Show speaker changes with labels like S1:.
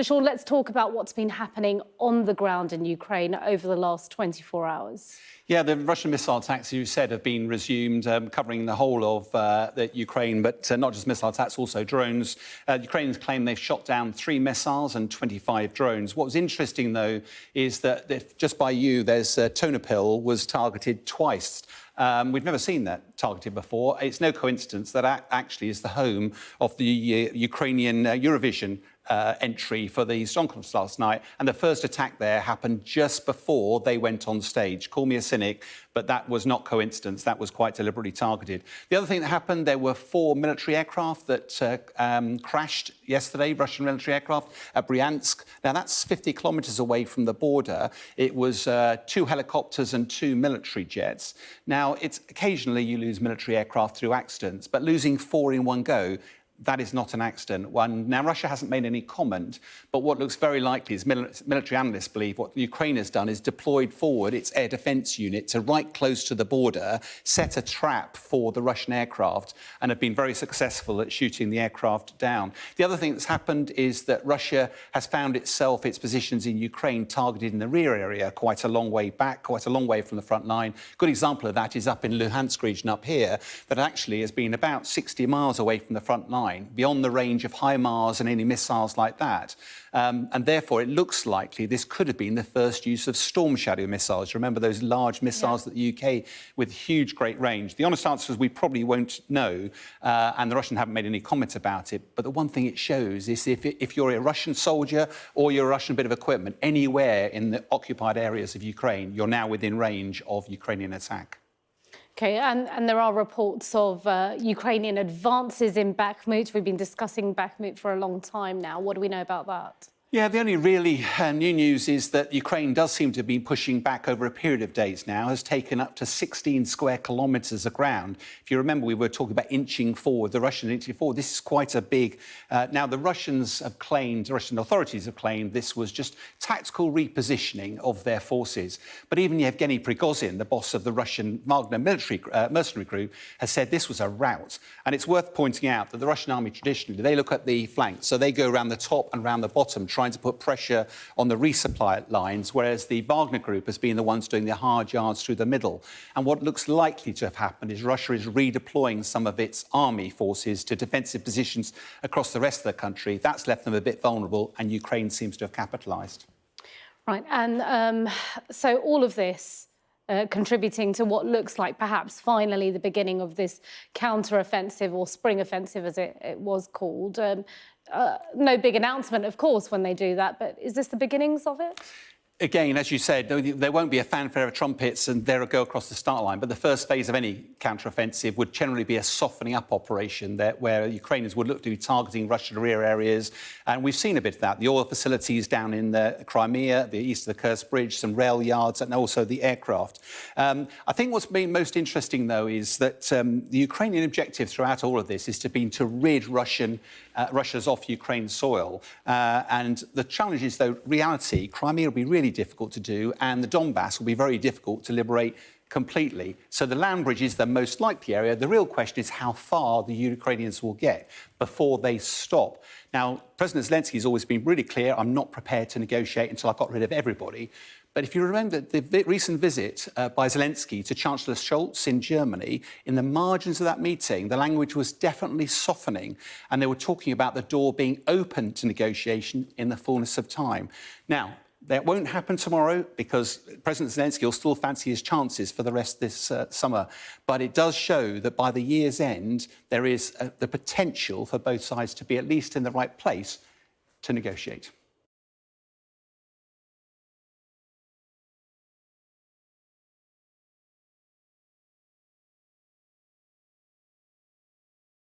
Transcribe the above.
S1: So, Sean, let's talk about what's been happening on the ground in Ukraine over the last 24 hours.
S2: Yeah, the Russian missile attacks, as you said, have been resumed, covering the whole of the Ukraine, but not just missile attacks, also drones. Ukrainians claim they've shot down 3 missiles and 25 drones. What was interesting, though, is that just by you, there's Ternopil was targeted twice. We've never seen that targeted before. It's no coincidence that actually is the home of the Ukrainian Eurovision entry for the song contest last night. And the first attack there happened just before they went on stage. Call me a cynic, but that was not coincidence. That was quite deliberately targeted. The other thing that happened, there were 4 military aircraft that crashed yesterday, Russian military aircraft at Bryansk. Now, that's 50 kilometres away from the border. It was 2 helicopters and 2 military jets. Now, it's occasionally you lose military aircraft through accidents, but losing 4 in one go, that is not an accident. Now, Russia hasn't made any comment, but what looks very likely is military analysts believe what Ukraine has done is deployed forward its air defence unit to right close to the border, set a trap for the Russian aircraft, and have been very successful at shooting the aircraft down. The other thing that's happened is that Russia has found its positions in Ukraine targeted in the rear area, quite a long way back, quite a long way from the front line. A good example of that is up in Luhansk region up here, that actually has been about 60 miles away from the front line, beyond the range of HIMARS and any missiles like that. And therefore, it looks likely this could have been the first use of Storm Shadow missiles. Remember those large missiles that the UK with huge, great range? The honest answer is we probably won't know, and the Russians haven't made any comments about it. But the one thing it shows is if you're a Russian soldier or you're a Russian bit of equipment anywhere in the occupied areas of Ukraine, you're now within range of Ukrainian attack.
S1: OK, and there are reports of Ukrainian advances in Bakhmut. We've been discussing Bakhmut for a long time now. What do we know about that?
S2: Yeah, the only really new news is that Ukraine does seem to be pushing back over a period of days now, has taken up to 16 square kilometres of ground. If you remember, we were talking about inching forward, the Russians inching forward. This is quite a big... now, the Russian authorities have claimed this was just tactical repositioning of their forces. But even Yevgeny Prigozhin, the boss of the Russian Wagner mercenary group, has said this was a rout. And it's worth pointing out that the Russian army, traditionally, they look at the flanks. So they go around the top and around the bottom, trying to put pressure on the resupply lines, whereas the Wagner group has been the ones doing the hard yards through the middle. And what looks likely to have happened is Russia is redeploying some of its army forces to defensive positions across the rest of the country. That's left them a bit vulnerable, and Ukraine seems to have capitalised.
S1: Right, and so all of this contributing to what looks like perhaps finally the beginning of this counter-offensive or spring offensive, as it was called. No big announcement, of course, when they do that, but is this the beginnings of it?
S2: Again, as you said, there won't be a fanfare of trumpets and there go across the start line. But the first phase of any counter-offensive would generally be a softening up operation where Ukrainians would look to be targeting Russian rear areas. And we've seen a bit of that. The oil facilities down in the Crimea, the east of the Kerch Bridge, some rail yards, and also the aircraft. I think what's been most interesting, though, is that the Ukrainian objective throughout all of this is to rid Russia's off Ukraine's soil. And the challenge is, though, reality, Crimea will be really difficult to do, and the Donbass will be very difficult to liberate completely. So the land bridge is the most likely area. The real question is how far the Ukrainians will get before they stop. Now, President Zelensky has always been really clear, I'm not prepared to negotiate until I've got rid of everybody. But if you remember the recent visit by Zelensky to Chancellor Scholz in Germany, in the margins of that meeting, the language was definitely softening, and they were talking about the door being open to negotiation in the fullness of time. Now, that won't happen tomorrow because President Zelensky will still fancy his chances for the rest of this summer. But it does show that by the year's end, there is the potential for both sides to be at least in the right place to negotiate.